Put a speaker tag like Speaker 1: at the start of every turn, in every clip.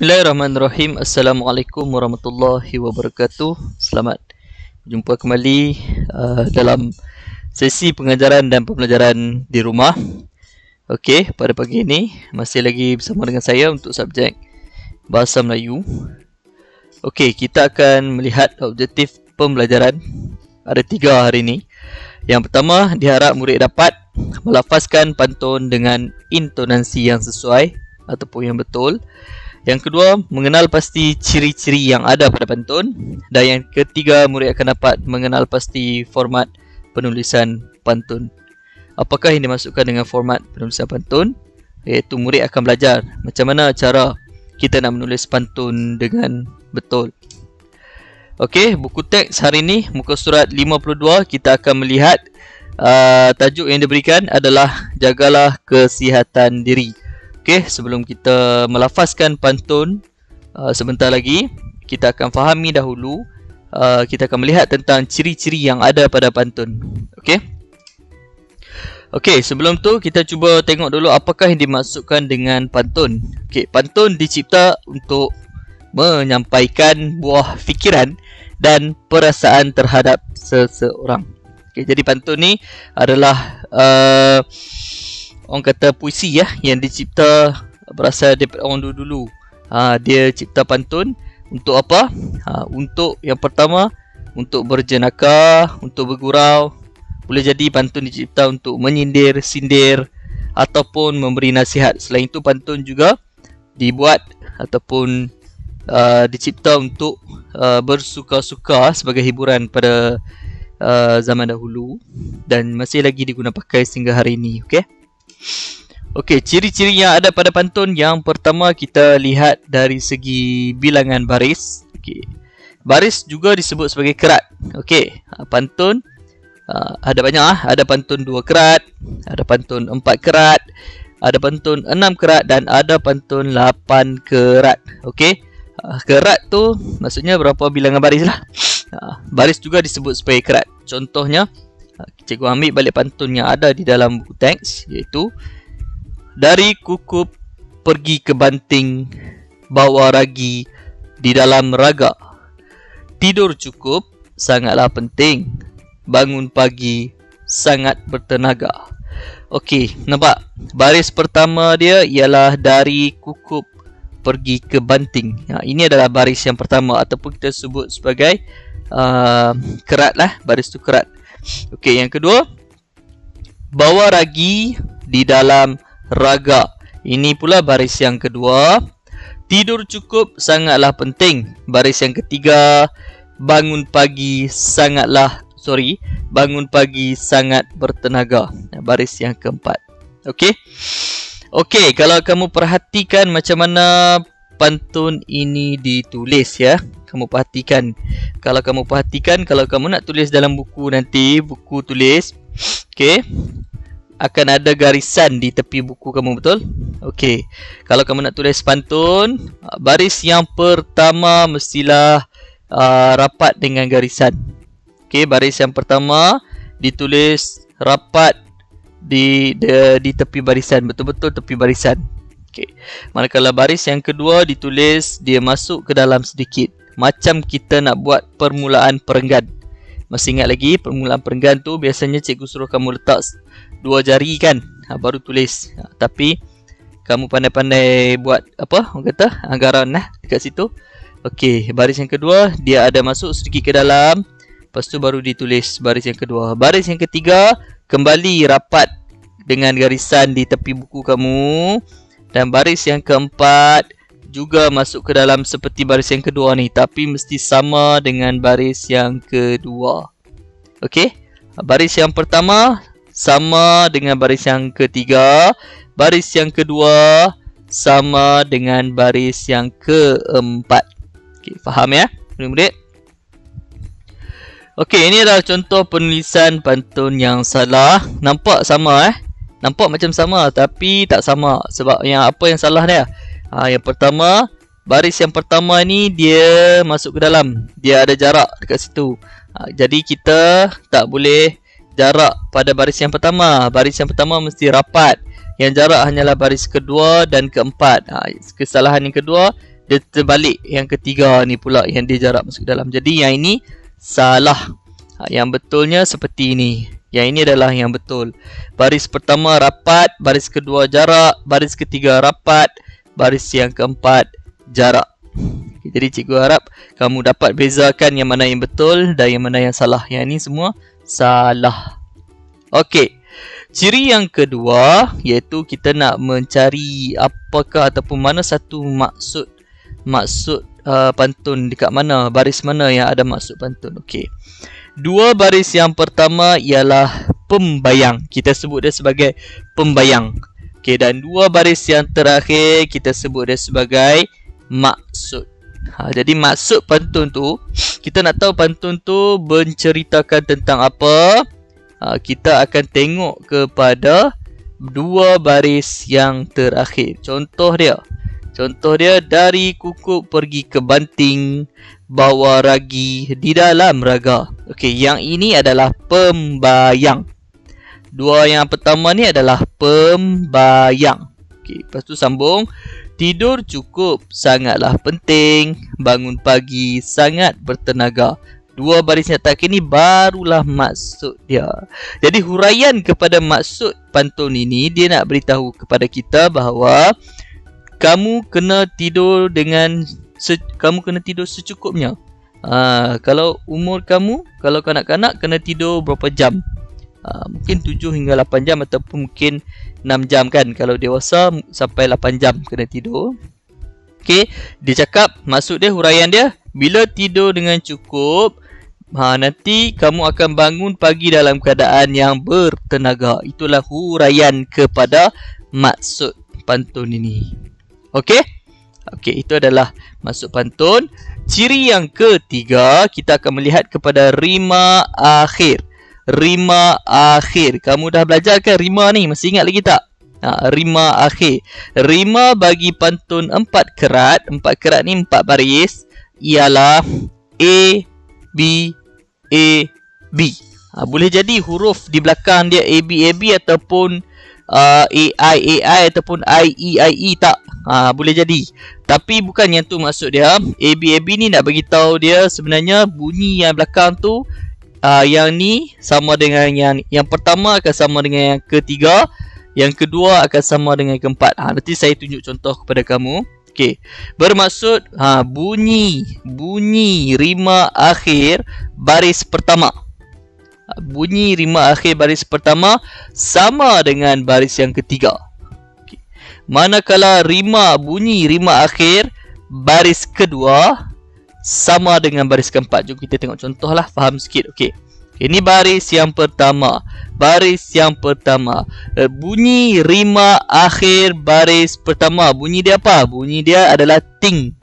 Speaker 1: Bismillahirrahmanirrahim. Assalamualaikum warahmatullahi wabarakatuh. Selamat berjumpa kembali dalam sesi pengajaran dan pembelajaran di rumah. Okey, pada pagi ini masih lagi bersama dengan saya untuk subjek Bahasa Melayu. Okey, kita akan melihat objektif pembelajaran. Ada 3 hari ini. Yang pertama, diharap murid dapat melafazkan pantun dengan intonasi yang sesuai ataupun yang betul. Yang kedua, mengenal pasti ciri-ciri yang ada pada pantun. Dan yang ketiga, murid akan dapat mengenal pasti format penulisan pantun. Apakah yang dimasukkan dengan format penulisan pantun? Iaitu murid akan belajar macam mana cara kita nak menulis pantun dengan betul. Okey, buku teks hari ini, muka surat 52, kita akan melihat tajuk yang diberikan adalah Jagalah Kesihatan Diri. Okey, sebelum kita melafazkan pantun, sebentar lagi kita akan fahami dahulu, kita akan melihat tentang ciri-ciri yang ada pada pantun. Okey. Okey, sebelum tu kita cuba tengok dulu apakah yang dimasukkan dengan pantun. Okey, pantun dicipta untuk menyampaikan buah fikiran dan perasaan terhadap seseorang. Okey, jadi pantun ni adalah orang kata puisi ya, yang dicipta berasal daripada orang dulu-dulu. Dia cipta pantun untuk apa? Untuk yang pertama, untuk berjenaka, untuk bergurau. Boleh jadi pantun dicipta untuk menyindir, sindir ataupun memberi nasihat. Selain itu, pantun juga dibuat ataupun dicipta untuk bersuka-suka sebagai hiburan pada zaman dahulu dan masih lagi diguna pakai sehingga hari ini. Okey. Okey, ciri-ciri yang ada pada pantun. Yang pertama, kita lihat dari segi bilangan baris. Okey. Baris juga disebut sebagai kerat. Okey, pantun ada banyak ada pantun 2 kerat, ada pantun 4 kerat, ada pantun 6 kerat dan ada pantun 8 kerat. Okey. Kerat tu maksudnya berapa bilangan baris lah. Baris juga disebut sebagai kerat. Contohnya, cikgu ambil balik pantun yang ada di dalam buku teks, iaitu dari kukup pergi ke banting, bawa ragi di dalam raga. Tidur cukup sangatlah penting, bangun pagi sangat bertenaga. Okey, nampak? Baris pertama dia ialah dari kukup pergi ke banting. Ini adalah baris yang pertama ataupun kita sebut sebagai kerat lah, baris tu kerat. Okey, yang kedua, bawa ragi di dalam raga. Ini pula baris yang kedua. Tidur cukup sangatlah penting. Baris yang ketiga, bangun pagi sangat bertenaga. Baris yang keempat. Okey. Okey, kalau kamu perhatikan macam mana pantun ini ditulis ya. Kamu perhatikan. Kalau kamu nak tulis dalam buku nanti, buku tulis, okey, akan ada garisan di tepi buku kamu, betul? Okey. Kalau kamu nak tulis pantun, baris yang pertama mestilah rapat dengan garisan. Okey, baris yang pertama ditulis rapat di tepi barisan, betul-betul tepi barisan. Okey. Manakala baris yang kedua ditulis dia masuk ke dalam sedikit. Macam kita nak buat permulaan perenggan. Masih ingat lagi permulaan perenggan tu biasanya cikgu suruh kamu letak 2 jari kan, baru tulis. Tapi kamu pandai-pandai buat apa? Orang kata anggaran lah dekat situ. Okey, baris yang kedua dia ada masuk sedikit ke dalam. Lepas tu baru ditulis baris yang kedua. Baris yang ketiga kembali rapat dengan garisan di tepi buku kamu. Dan baris yang keempat juga masuk ke dalam seperti baris yang kedua ni, tapi mesti sama dengan baris yang kedua. Okey, baris yang pertama sama dengan baris yang ketiga, baris yang kedua sama dengan baris yang keempat. Okey, faham ya murid-murid? Okey, ini adalah contoh penulisan pantun yang salah. Nampak sama nampak macam sama tapi tak sama. Sebab apa yang salah dia? Yang pertama, baris yang pertama ni dia masuk ke dalam. Dia ada jarak dekat situ. Jadi kita tak boleh jarak pada baris yang pertama. Baris yang pertama mesti rapat. Yang jarak hanyalah baris kedua dan keempat. Kesalahan yang kedua, Dia terbalik yang ketiga ni pula yang dia jarak masuk ke dalam. Jadi yang ini salah. Yang betulnya seperti ini. Yang ini adalah yang betul. Baris pertama rapat, baris kedua jarak, baris ketiga rapat, baris yang keempat jarak. Jadi cikgu harap kamu dapat bezakan yang mana yang betul dan yang mana yang salah. Yang ini semua salah. Okey. Ciri yang kedua iaitu kita nak mencari apakah ataupun mana satu maksud pantun, dekat mana, baris mana yang ada maksud pantun. Okey. Dua baris yang pertama ialah pembayang. Kita sebut dia sebagai pembayang. Okey, dan dua baris yang terakhir kita sebut dia sebagai maksud. Jadi maksud pantun tu, kita nak tahu pantun tu menceritakan tentang apa. Kita akan tengok kepada dua baris yang terakhir. Contoh dia dari kukup pergi ke banting, bawa ragi di dalam raga. Okey, yang ini adalah pembayang. Dua yang pertama ni adalah pembayang. Okey, lepas tu sambung. Tidur cukup sangatlah penting, bangun pagi sangat bertenaga. Dua baris yang terakhir ni barulah maksud dia. Jadi huraian kepada maksud pantun ini, dia nak beritahu kepada kita bahawa kamu kena tidur secukupnya. Kalau umur kamu, kalau kanak-kanak kena tidur berapa jam? Mungkin 7 hingga 8 jam ataupun mungkin 6 jam kan. Kalau dewasa sampai 8 jam kena tidur. Okey, dia cakap maksud dia, huraian dia, bila tidur dengan cukup, nanti kamu akan bangun pagi dalam keadaan yang bertenaga. Itulah huraian kepada maksud pantun ini. Okey? Okey, itu adalah maksud pantun. Ciri yang ketiga, kita akan melihat kepada rima akhir. Rima akhir. Kamu dah belajar ke rima ni? Masih ingat lagi tak? Rima akhir. Rima bagi pantun 4 kerat. 4 kerat ni 4 baris. Ialah A, B, A, B. Boleh jadi huruf di belakang dia A, B, A, B ataupun AI ataupun IE tak. Boleh jadi. Tapi bukan yang tu maksud dia. A, B, A, B ni nak bagi tahu dia sebenarnya bunyi yang belakang tu, yang ni sama dengan yang pertama akan sama dengan yang ketiga, yang kedua akan sama dengan yang keempat. Nanti saya tunjuk contoh kepada kamu. Okey. Bermaksud bunyi rima akhir baris pertama. Bunyi rima akhir baris pertama sama dengan baris yang ketiga. Okay. Manakala bunyi rima akhir baris kedua sama dengan baris keempat. Jom kita tengok contoh lah, faham sikit. Okey. Ini baris yang pertama. Baris yang pertama. Bunyi rima akhir baris pertama. Bunyi dia apa? Bunyi dia adalah ting.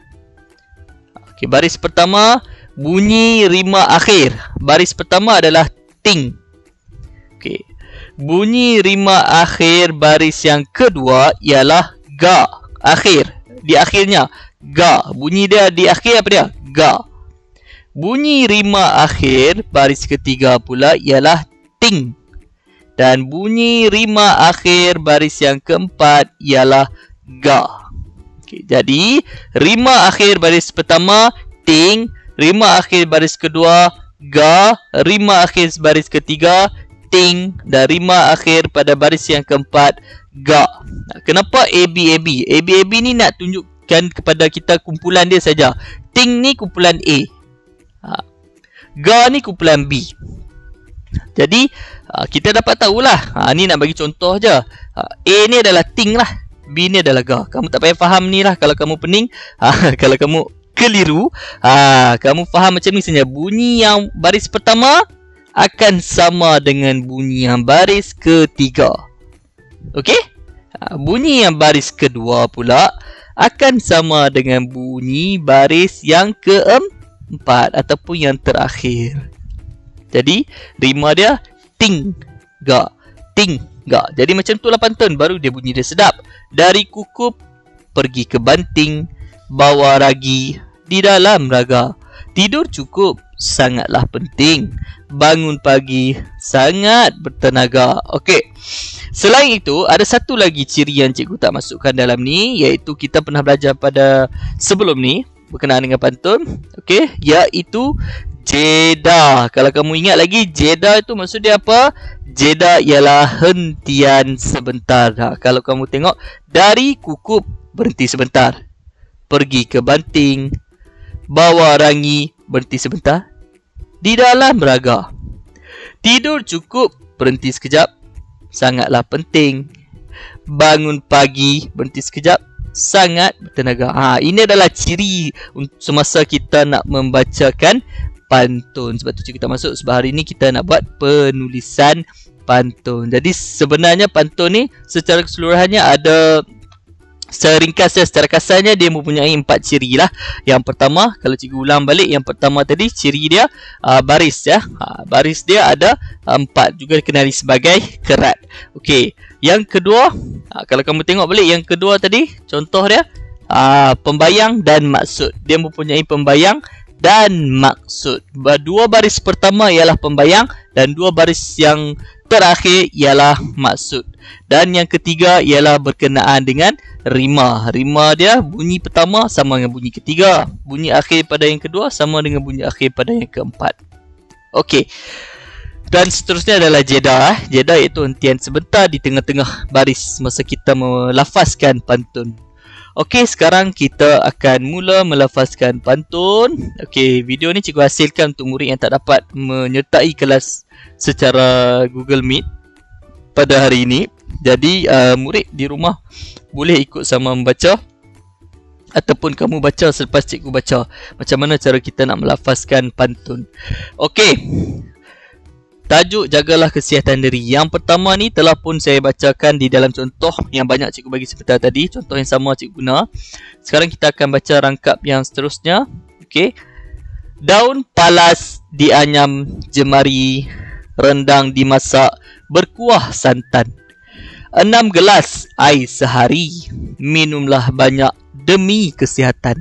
Speaker 1: Okey, baris pertama bunyi rima akhir. Baris pertama adalah ting. Okey. Bunyi rima akhir baris yang kedua ialah ga. Akhir. Di akhirnya ga. Bunyi dia di akhir apa dia? Ga. Bunyi rima akhir baris ketiga pula ialah ting. Dan bunyi rima akhir baris yang keempat ialah ga. Okay, jadi rima akhir baris pertama ting, rima akhir baris kedua ga, rima akhir baris ketiga ting, dan rima akhir pada baris yang keempat ga. Kenapa AB? AB ni nak tunjukkan kepada kita kumpulan dia saja. Ting ni kumpulan A. Ga ni kumpulan B. Jadi kita dapat tahulah. Ni nak bagi contoh je. A ni adalah ting lah, B ni adalah ga. Kamu tak payah faham ni lah kalau kamu pening. Kalau kamu keliru, kamu faham macam ni saja. Bunyi yang baris pertama akan sama dengan bunyi yang baris ketiga. Okey? Bunyi yang baris kedua pula akan sama dengan bunyi baris yang keempat ataupun yang terakhir. Jadi rima dia ting ga, ting ga. Jadi macam itulah pantun, baru dia bunyi dia sedap. Dari kukup pergi ke banting, bawa ragi di dalam raga. Tidur cukup sangatlah penting. Bangun pagi sangat bertenaga. Okey. Selain itu, ada satu lagi ciri yang cikgu tak masukkan dalam ni, iaitu kita pernah belajar pada sebelum ni berkenaan dengan pantun. Okey, iaitu jeda. Kalau kamu ingat lagi, jeda itu maksud dia apa? Jeda ialah hentian sebentar. Kalau kamu tengok, dari kukup berhenti sebentar, pergi ke banting, bawa rangi berhenti sebentar, di dalam beraga, tidur cukup berhenti sekejap, sangatlah penting, bangun pagi berhenti sekejap, sangat bertenaga. Ini adalah ciri semasa kita nak membacakan pantun. Sebab tu kita masuk, sebab hari ni kita nak buat penulisan pantun. Jadi sebenarnya pantun ni secara keseluruhannya ada, secara ringkasnya, secara kasarnya dia mempunyai 4 ciri lah. Yang pertama, kalau cikgu ulang balik, yang pertama tadi ciri dia baris ya. Baris dia ada 4, juga dikenali sebagai kerat. Okey, yang kedua, kalau kamu tengok balik yang kedua tadi, contoh dia pembayang dan maksud. Dia mempunyai pembayang dan maksud. Dua baris pertama ialah pembayang dan dua baris yang terakhir ialah maksud. Dan yang ketiga ialah berkenaan dengan rima. Rima dia bunyi pertama sama dengan bunyi ketiga, bunyi akhir pada yang kedua sama dengan bunyi akhir pada yang keempat. Okey. Dan seterusnya adalah jeda. Jeda iaitu hentian sebentar di tengah-tengah baris masa kita melafazkan pantun. Okey, sekarang kita akan mula melafazkan pantun. Okey, video ni cikgu hasilkan untuk murid yang tak dapat menyertai kelas secara Google Meet pada hari ini. Jadi murid di rumah boleh ikut sama membaca, ataupun kamu baca selepas cikgu baca macam mana cara kita nak melafazkan pantun. Okey. Tajuk jagalah kesihatan diri. Yang pertama ni telah pun saya bacakan di dalam contoh yang banyak cikgu bagi sebentar tadi. Contoh yang sama cikgu guna. Sekarang kita akan baca rangkap yang seterusnya. Okey. Daun palas dianyam jemari, rendang dimasak berkuah santan. 6 gelas air sehari, minumlah banyak demi kesihatan.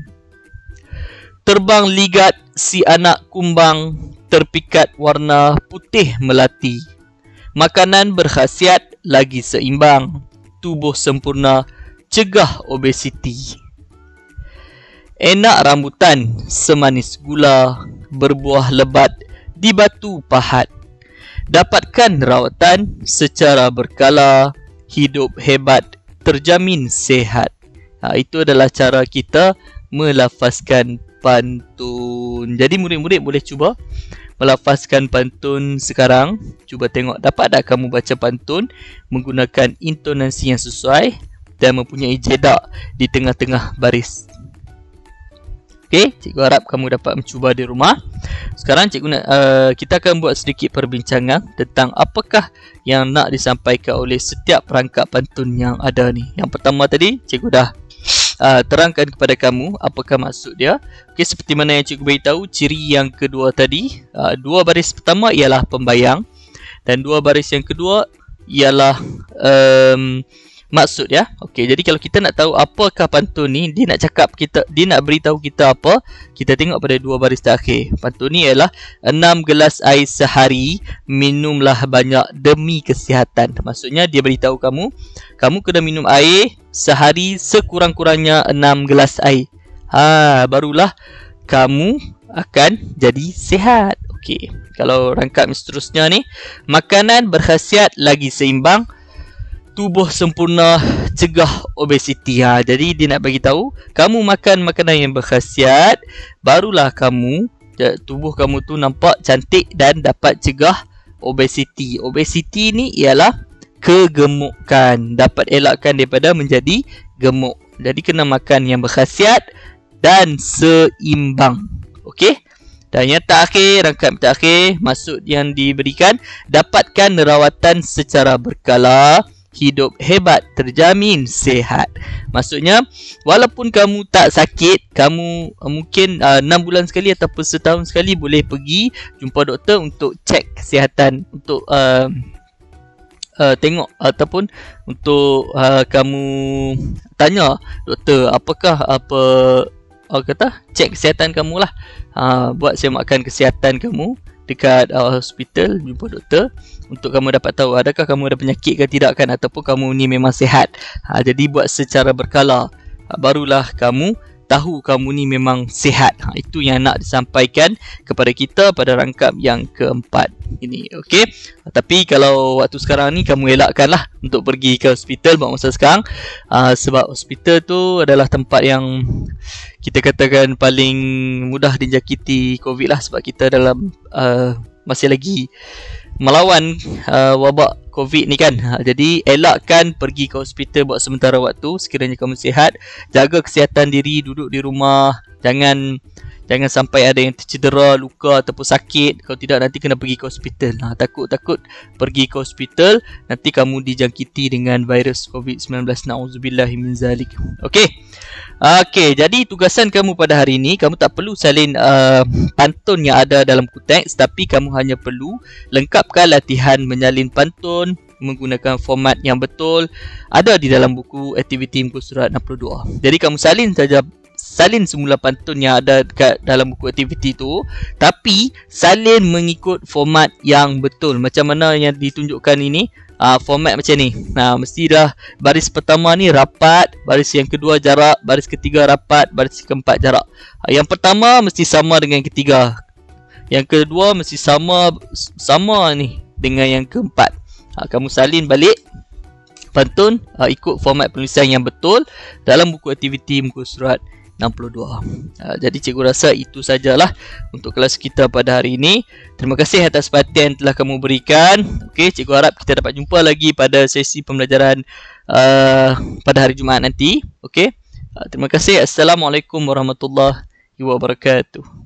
Speaker 1: Terbang ligat si anak kumbang, terpikat warna putih melati. Makanan berkhasiat lagi seimbang, tubuh sempurna cegah obesiti. Enak rambutan semanis gula, berbuah lebat di batu pahat. Dapatkan rawatan secara berkala, hidup hebat terjamin sehat. Itu adalah cara kita melafazkan pantun. Jadi murid-murid boleh cuba melafazkan pantun sekarang. Cuba tengok dapat tak kamu baca pantun menggunakan intonasi yang sesuai dan mempunyai jeda di tengah-tengah baris. Okey, cikgu harap kamu dapat mencuba di rumah. Sekarang cikgu nak kita akan buat sedikit perbincangan tentang apakah yang nak disampaikan oleh setiap perangkap pantun yang ada ni. Yang pertama tadi cikgu dah terangkan kepada kamu apakah maksud dia. Okey, seperti mana yang cikgu beritahu, ciri yang kedua tadi, dua baris pertama ialah pembayang dan dua baris yang kedua ialah maksud ya. Okey, jadi kalau kita nak tahu apakah pantun ni, dia nak beritahu kita apa, kita tengok pada dua baris terakhir. Pantun ni ialah 6 gelas air sehari, minumlah banyak demi kesihatan. Maksudnya dia beritahu kamu kena minum air sehari sekurang-kurangnya 6 gelas air. Barulah kamu akan jadi sihat. Okey, kalau rangkap seterusnya ni, makanan berkhasiat lagi seimbang, tubuh sempurna cegah obesiti. Jadi dia nak bagi tahu kamu makan makanan yang berkhasiat, barulah tubuh kamu tu nampak cantik dan dapat cegah obesiti. Obesiti ni ialah kegemukan, dapat elakkan daripada menjadi gemuk. Jadi kena makan yang berkhasiat dan seimbang. Okey? Dan yang terakhir, rangkap terakhir, maksud yang diberikan, dapatkan rawatan secara berkala, hidup hebat terjamin sehat. Maksudnya walaupun kamu tak sakit, kamu mungkin 6 bulan sekali ataupun setahun sekali boleh pergi jumpa doktor untuk cek kesihatan, untuk tengok ataupun untuk kamu tanya doktor apakah kata cek kesihatan kamu lah. Buat semakan kesihatan kamu dekat hospital, jumpa doktor untuk kamu dapat tahu adakah kamu ada penyakit ke tidak kan, ataupun kamu ni memang sihat. Jadi buat secara berkala, barulah kamu tahu kamu ni memang sihat. Itu yang nak disampaikan kepada kita pada rangkap yang keempat ini. Okey. Tapi kalau waktu sekarang ni kamu elakkanlah untuk pergi ke hospital buat masa sekarang. Sebab hospital tu adalah tempat yang kita katakan paling mudah dijangkiti COVID lah, sebab kita dalam masih lagi melawan wabak COVID ni kan. Jadi elakkan pergi ke hospital buat sementara waktu sekiranya kamu sihat. Jaga kesihatan diri, duduk di rumah. Jangan sampai ada yang tercedera, luka ataupun sakit. Kalau tidak nanti kena pergi ke hospital. Takut pergi ke hospital nanti kamu dijangkiti dengan virus COVID-19. Na'udzubillahi min zalik. Okey. Jadi tugasan kamu pada hari ini, kamu tak perlu salin pantun yang ada dalam konteks, tapi kamu hanya perlu lengkapkan latihan menyalin pantun menggunakan format yang betul ada di dalam buku aktiviti muka surat 62. Jadi kamu salin semula pantun yang ada dekat dalam buku aktiviti tu, tapi salin mengikut format yang betul. Macam mana yang ditunjukkan ini, format macam ni. Mesti dah baris pertama ni rapat, baris yang kedua jarak, baris ketiga rapat, baris keempat jarak. Yang pertama mesti sama dengan yang ketiga. Yang kedua mesti sama ni dengan yang keempat. Kamu salin balik pantun ikut format penulisan yang betul dalam buku aktiviti muka surat 62. Jadi cikgu rasa itu sajalah untuk kelas kita pada hari ini. Terima kasih atas perhatian yang telah kamu berikan. Okey, cikgu harap kita dapat jumpa lagi pada sesi pembelajaran pada hari Jumaat nanti. Okey. Terima kasih. Assalamualaikum warahmatullahi wabarakatuh.